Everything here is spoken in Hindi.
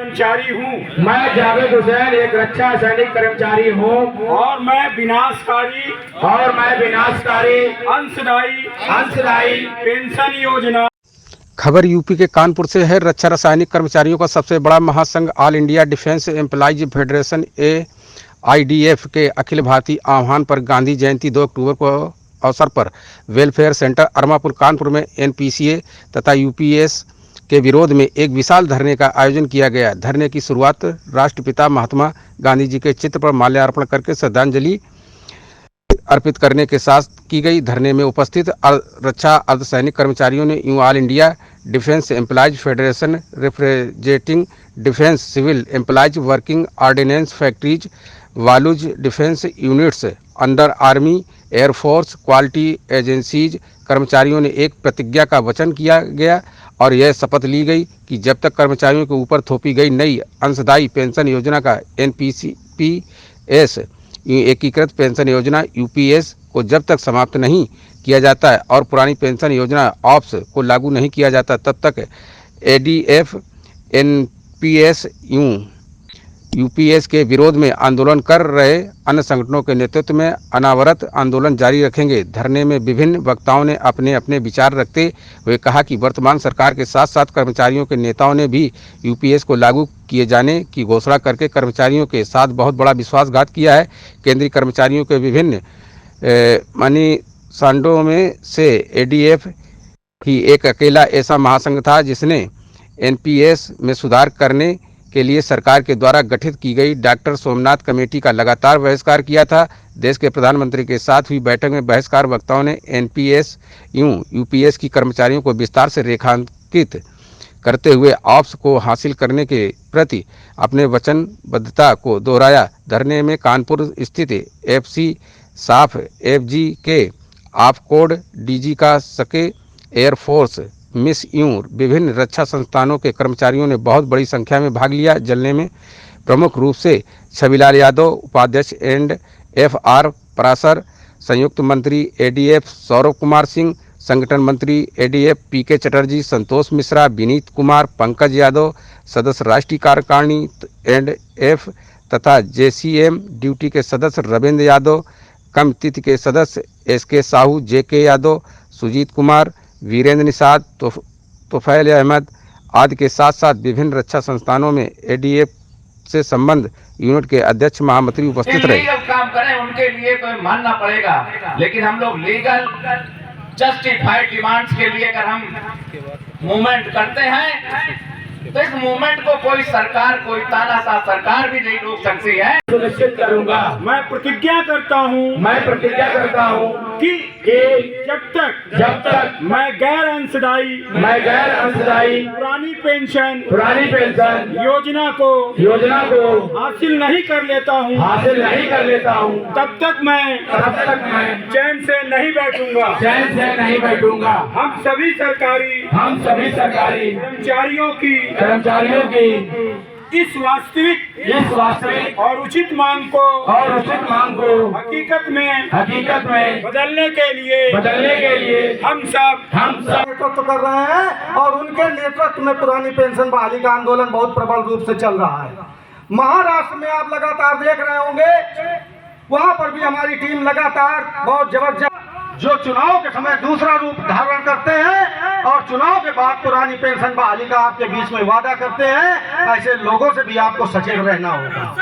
कर्मचारी हूँ। मैं जावेद हुसैन एक रक्षा सैनिक कर्मचारी हूँ और मैं विनाशकारी अंशदायी पेंशन योजना। खबर यूपी के कानपुर से है। रक्षा रासायनिक कर्मचारियों का सबसे बड़ा महासंघ all India defence employees federation AIDF के अखिल भारतीय आह्वान पर गांधी जयंती 2 अक्टूबर को अवसर पर वेलफेयर सेंटर अरमापुर कानपुर में NPCA तथा UPS के विरोध में एक विशाल धरने का आयोजन किया गया। धरने की शुरुआत राष्ट्रपिता महात्मा गांधी जी के चित्र पर माल्यार्पण करके श्रद्धांजलि अर्पित करने के साथ की गई। धरने में उपस्थित रक्षा अर्धसैनिक कर्मचारियों ने all India defence employees federation representing defence civil employees working ordnance factories वालूज defence units under army air force quality agencies कर्मचारियों ने एक प्रतिज्ञा का वचन किया गया और यह शपथ ली गई कि जब तक कर्मचारियों के ऊपर थोपी गई नई अंशदायी पेंशन योजना का NPS एकीकृत पेंशन योजना UPS को जब तक समाप्त नहीं किया जाता है और पुरानी पेंशन योजना ऑप्स को लागू नहीं किया जाता तब तक ADF NPS UPS के विरोध में आंदोलन कर रहे अन्य संगठनों के नेतृत्व में अनावरत आंदोलन जारी रखेंगे। धरने में विभिन्न वक्ताओं ने अपने अपने विचार रखते हुए कहा कि वर्तमान सरकार के साथ साथ कर्मचारियों के नेताओं ने भी UPS को लागू किए जाने की घोषणा करके कर्मचारियों के साथ बहुत बड़ा विश्वासघात किया है। केंद्रीय कर्मचारियों के विभिन्न मानदंडों में से ADF ही एक अकेला ऐसा महासंघ था जिसने NPS में सुधार करने के लिए सरकार के द्वारा गठित की गई डॉक्टर सोमनाथ कमेटी का लगातार बहिष्कार किया था। देश के प्रधानमंत्री के साथ हुई बैठक में बहिष्कार वक्ताओं ने NPS UPS की कर्मचारियों को विस्तार से रेखांकित करते हुए ऑप्स को हासिल करने के प्रति अपने वचनबद्धता को दोहराया। धरने में कानपुर स्थित FC साफ FG के ऑफ कोड DG का सके एयरफोर्स मिस विभिन्न रक्षा संस्थानों के कर्मचारियों ने बहुत बड़ी संख्या में भाग लिया। जलने में प्रमुख रूप से छविलाल यादव उपाध्यक्ष एंड FR परासर, संयुक्त मंत्री ADF सौरभ कुमार सिंह, संगठन मंत्री ADF PK चटर्जी, संतोष मिश्रा, विनीत कुमार, पंकज यादव, सदस्य राष्ट्रीय कार्यकारिणी एंड F तथा JCM ड्यूटी के सदस्य रविंद्र यादव, कम तिथि के सदस्य SK साहू, JK यादव, सुजीत कुमार, वीरेंद्र निषाद, तोफैल अहमद आदि के साथ साथ विभिन्न रक्षा संस्थानों में ADF से संबंध यूनिट के अध्यक्ष महामंत्री उपस्थित रहे। लीगल काम करें उनके लिए तो मानना पड़ेगा, लेकिन हम लोग लीगल जस्टिफाइड डिमांड्स के लिए अगर हम मूवमेंट करते हैं तो इस मूवमेंट को कोई तानाशाह सरकार भी नहीं रोक सकती है। सुनिश्चित करूंगा, मैं प्रतिज्ञा करता हूँ कि जब तक मैं गैर अंशदायी पुरानी पेंशन योजना को हासिल नहीं कर लेता हूँ तब तक मैं चैन से नहीं बैठूंगा। हम सभी सरकारी कर्मचारियों की इस वास्तविक और उचित मांग को हकीकत में बदलने के लिए हम सब नेतृत्व कर रहे हैं और उनके नेतृत्व में पुरानी पेंशन बहाली का आंदोलन बहुत प्रबल रूप से चल रहा है। महाराष्ट्र में आप लगातार देख रहे होंगे, वहां पर भी हमारी टीम लगातार बहुत जबरदस्त जो चुनाव के समय दूसरा रूप धारण करते हैं और चुनाव के बाद पुरानी पेंशन बहाली का आपके बीच में वादा करते हैं, ऐसे लोगों से भी आपको सचेत रहना होगा।